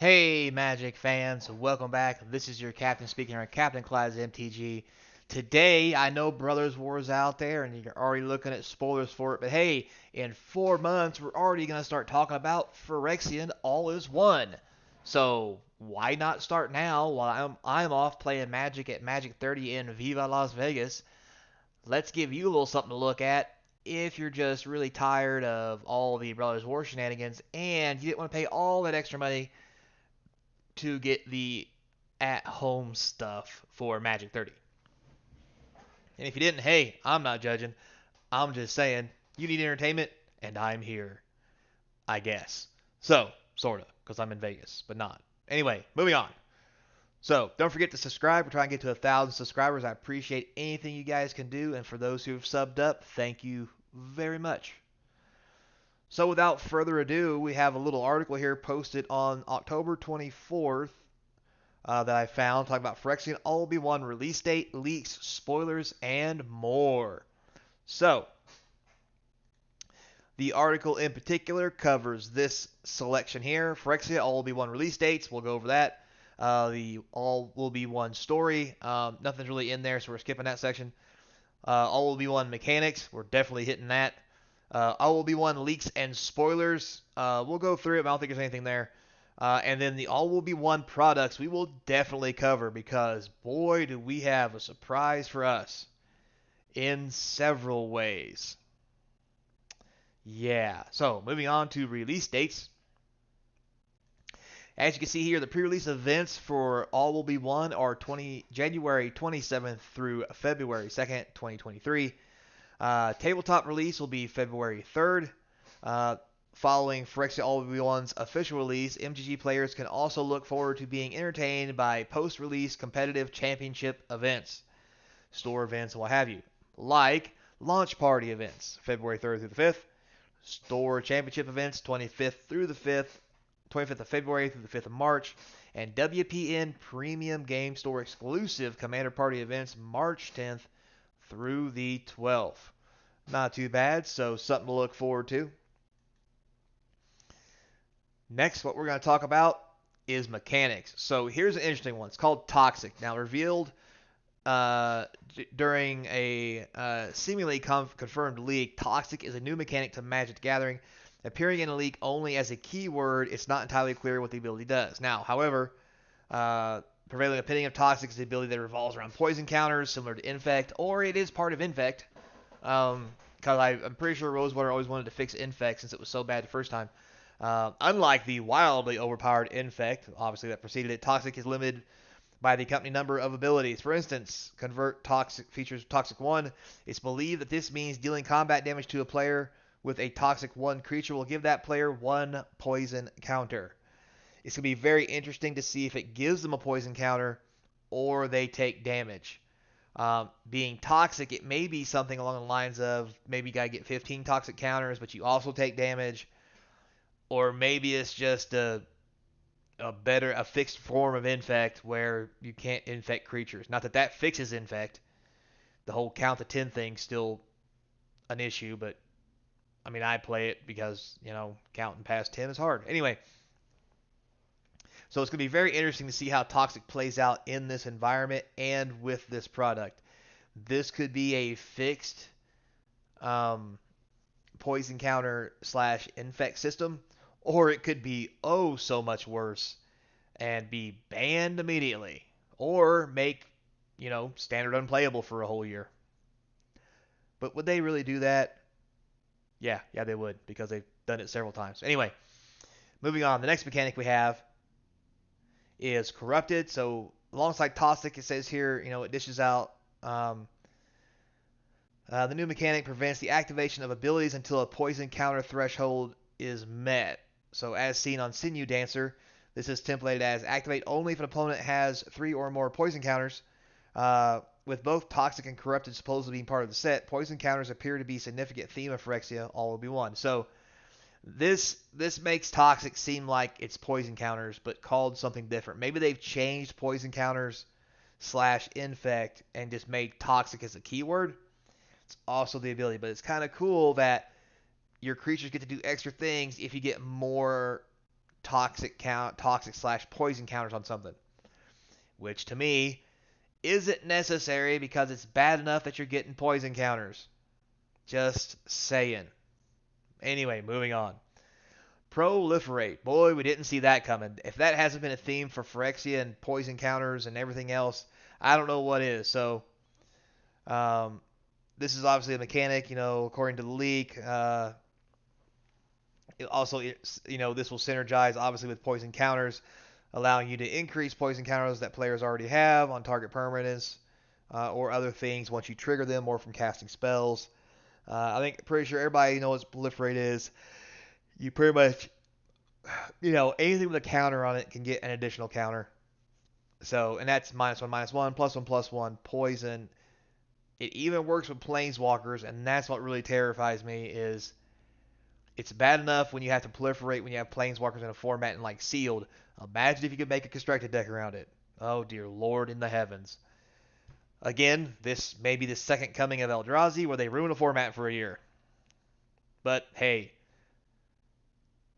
Hey, Magic fans, welcome back. This is your captain speaking here, Captain Clyde's MTG. Today, I know Brothers War's out there and you're already looking at spoilers for it, but hey, in 4 months, we're already going to start talking about Phyrexian All is One. So, why not start now while I'm off playing Magic at Magic 30 in Viva Las Vegas? Let's give you a little something to look at if you're just really tired of all the Brothers War shenanigans and you didn't want to pay all that extra money to get the at-home stuff for Magic 30. And if you didn't, hey, I'm not judging. I'm just saying you need entertainment, and I'm here, I guess. So, sorta, because I'm in Vegas, but not. Anyway, moving on. So, don't forget to subscribe. We're trying to get to 1,000 subscribers. I appreciate anything you guys can do, and for those who have subbed up, thank you very much. So, without further ado, we have a little article here posted on October 24th that I found talking about Phyrexia All One release date, leaks, spoilers, and more. So, the article in particular covers this selection here: Phyrexia All One release dates. We'll go over that. The All Will Be One story. Nothing's really in there, so we're skipping that section. All Will Be One mechanics. We're definitely hitting that. All Will Be One leaks and spoilers. We'll go through it, but I don't think there's anything there. And then the All Will Be One products we will definitely cover because, boy, do we have a surprise for us in several ways. Yeah, so moving on to release dates. As you can see here, the pre-release events for All Will Be One are January 27th through February 2nd, 2023. Tabletop release will be February 3rd. Following Phyrexia All Will Be One's official release, MTG players can also look forward to being entertained by post-release competitive championship events, store events, and what have you, like launch party events, February 3rd through the 5th, store championship events, 25th through the 5th, 25th of February through the 5th of March, and WPN Premium Game Store exclusive Commander Party events, March 10th through the 12th. Not too bad, so something to look forward to. Next, what we're going to talk about is mechanics. So here's an interesting one. It's called Toxic. Now, revealed during a seemingly confirmed leak, Toxic is a new mechanic to Magic the Gathering. Appearing in a leak only as a keyword, it's not entirely clear what the ability does. Now, however, prevailing opinion of Toxic is the ability that revolves around poison counters, similar to Infect, or it is part of Infect. Because I'm pretty sure Rosewater always wanted to fix Infect since it was so bad the first time. Unlike the wildly overpowered Infect, obviously that preceded it, Toxic is limited by the company number of abilities. For instance, Convert Toxic features Toxic 1. It's believed that this means dealing combat damage to a player with a Toxic 1 creature will give that player 1 poison counter. It's going to be very interesting to see if it gives them a poison counter or they take damage. Being toxic, it may be something along the lines of maybe you got to get 15 toxic counters, but you also take damage. Or maybe it's just a fixed form of infect where you can't infect creatures. Not that that fixes infect. The whole count to 10 thing's still an issue, but I mean I play it because, counting past 10 is hard. Anyway, so it's going to be very interesting to see how Toxic plays out in this environment and with this product. This could be a fixed poison counter / infect system, or it could be oh so much worse and be banned immediately, or make, standard unplayable for a whole year. But would they really do that? Yeah, they would, because they've done it several times. Anyway, moving on. The next mechanic we have is Corrupted. So alongside Toxic, it says here, it dishes out the new mechanic prevents the activation of abilities until a poison counter threshold is met. So as seen on Sinew Dancer, this is templated as activate only if an opponent has 3 or more poison counters. With both Toxic and Corrupted supposedly being part of the set, poison counters appear to be a significant theme of Phyrexia All Will Be One. So this makes Toxic seem like it's poison counters, but called something different. Maybe they've changed poison counters / infect and just made Toxic as a keyword. It's also the ability, but it's kind of cool that your creatures get to do extra things if you get more toxic slash poison counters on something, which to me isn't necessary because it's bad enough that you're getting poison counters. Just saying. Anyway, moving on. Proliferate. Boy, we didn't see that coming. If that hasn't been a theme for Phyrexia and poison counters and everything else, I don't know what is. So, um, this is obviously a mechanic, according to the leak. Also, this will synergize obviously with poison counters, allowing you to increase poison counters that players already have on target permanents or other things once you trigger them or from casting spells. I think pretty sure everybody knows what proliferate is. You pretty much, anything with a counter on it can get an additional counter. So, and that's -1/-1, +1/+1, poison. It even works with planeswalkers, and that's what really terrifies me is it's bad enough when you have to proliferate when you have planeswalkers in a format and like sealed. Imagine if you could make a constructed deck around it. Oh dear Lord in the heavens. Again, this may be the second coming of Eldrazi where they ruin a format for a year. But hey,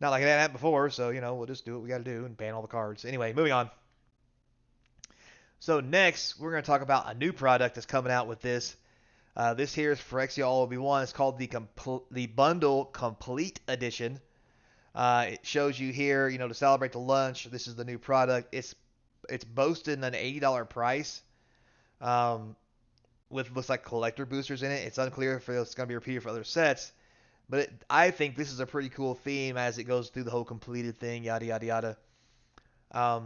not like that happened before, so we'll just do what we got to do and ban all the cards. Anyway, moving on. So next, we're going to talk about a new product that's coming out with this. This here is Phyrexia All Obi-Wan. It's called the Bundle Complete Edition. It shows you here, to celebrate the lunch. This is the new product. It's boasting an $80 price. With looks like collector boosters in it. It's unclear if it's going to be repeated for other sets. But I think this is a pretty cool theme as it goes through the whole completed thing, yada, yada, yada.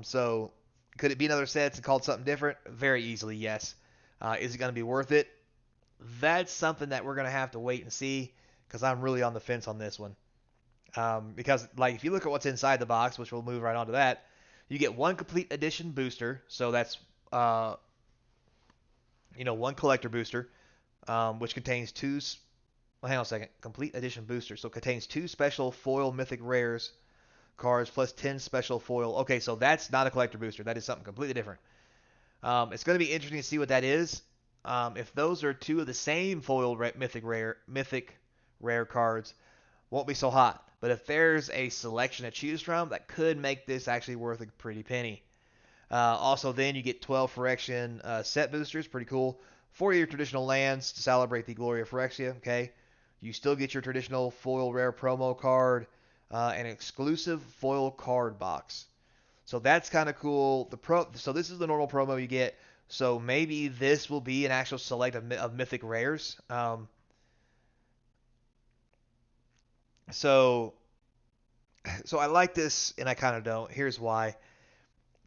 So could it be another set and called something different? Very easily, yes. Is it going to be worth it? That's something that we're going to have to wait and see because I'm really on the fence on this one. Because, like, if you look at what's inside the box, which we'll move right on to that, you get one complete edition booster. So that's, one collector booster, which contains two. Well, hang on a second. Complete edition booster. So it contains 2 special foil mythic rares cards plus 10 special foil. Okay, so that's not a collector booster. That is something completely different. It's going to be interesting to see what that is. If those are 2 of the same foil mythic rare cards, won't be so hot. But if there's a selection to choose from, that could make this actually worth a pretty penny. Also, then you get 12 Phyrexian set boosters. Pretty cool. 4 of your traditional lands to celebrate the glory of Phyrexia. Okay. You still get your traditional foil rare promo card, an exclusive foil card box. So that's kind of cool. So this is the normal promo you get. So maybe this will be an actual select of mythic rares. So I like this and I kind of don't. Here's why.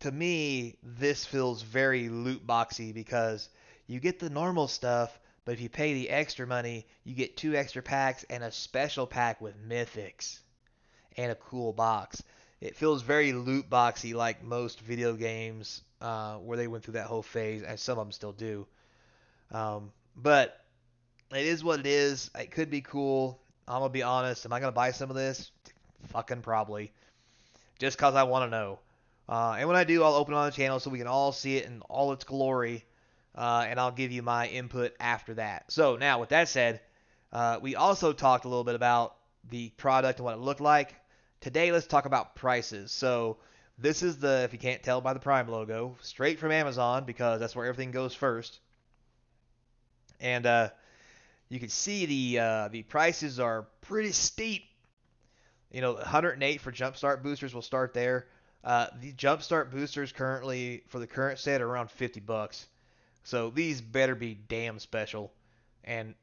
To me, this feels very loot boxy because you get the normal stuff, but if you pay the extra money, you get 2 extra packs and a special pack with mythics and a cool box. It feels very loot boxy like most video games where they went through that whole phase, and some of them still do. But it is what it is. It could be cool. I'm going to be honest. Am I going to buy some of this? Fucking probably. Just because I want to know. And when I do, I'll open it on the channel so we can all see it in all its glory. And I'll give you my input after that. So now, with that said, we also talked a little bit about the product and what it looked like. Today, let's talk about prices. So this is if you can't tell by the Prime logo, straight from Amazon because that's where everything goes first. And you can see the prices are pretty steep. 108 for Jumpstart boosters will start there. The Jumpstart boosters currently for the current set are around $50. So these better be damn special. And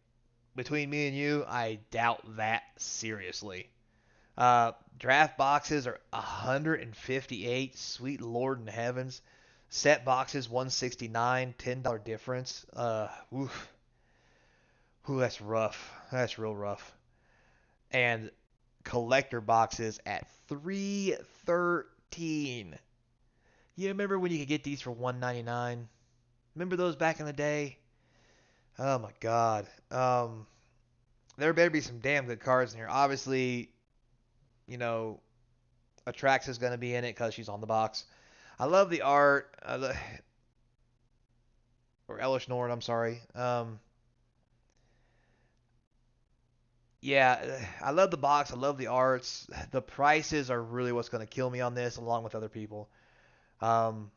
between me and you, I doubt that seriously. Draft boxes are 158. Sweet Lord in heavens. Set boxes 169. $10 difference. Oof. Ooh, that's rough. That's real rough. And collector boxes at $313. You remember when you could get these for $199? Remember those back in the day? Oh my God. There better be some damn good cards in here. Obviously, Atrax is going to be in it because she's on the box. I love the art. Or Elish Norn, I'm sorry. Yeah, I love the box. I love the arts. The prices are really what's going to kill me on this, along with other people. Um,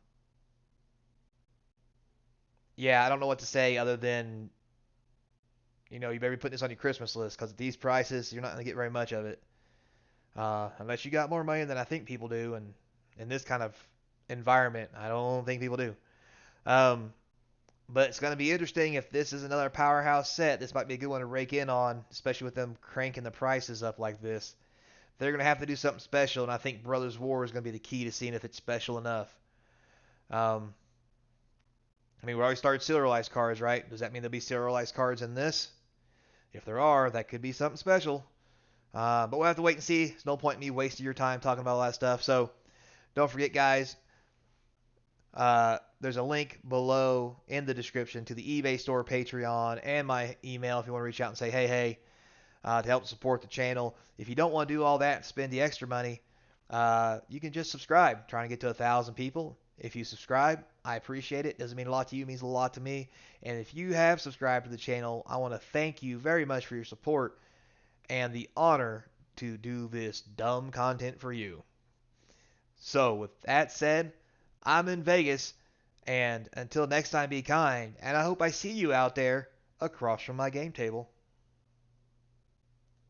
yeah, I don't know what to say other than you better be putting this on your Christmas list because at these prices, you're not going to get very much of it. Unless you got more money than I think people do, and in this kind of environment, I don't think people do. Um, but it's going to be interesting if this is another powerhouse set. This might be a good one to rake in on, especially with them cranking the prices up like this. They're going to have to do something special, and I think Brothers War is going to be the key to seeing if it's special enough. Um, I mean, we already started serialized cards, right? Does that mean there'll be serialized cards in this? If there are, that could be something special. But we'll have to wait and see. There's no point in me wasting your time talking about all that stuff. So don't forget, guys, there's a link below in the description to the eBay store, Patreon, and my email if you want to reach out and say, hey, to help support the channel. If you don't want to do all that and spend the extra money, you can just subscribe. Trying to get to 1,000 people. If you subscribe, I appreciate it. Doesn't mean a lot to you, it means a lot to me. And if you have subscribed to the channel, I want to thank you very much for your support and the honor to do this dumb content for you. So, with that said, I'm in Vegas, and until next time, be kind, and I hope I see you out there across from my game table.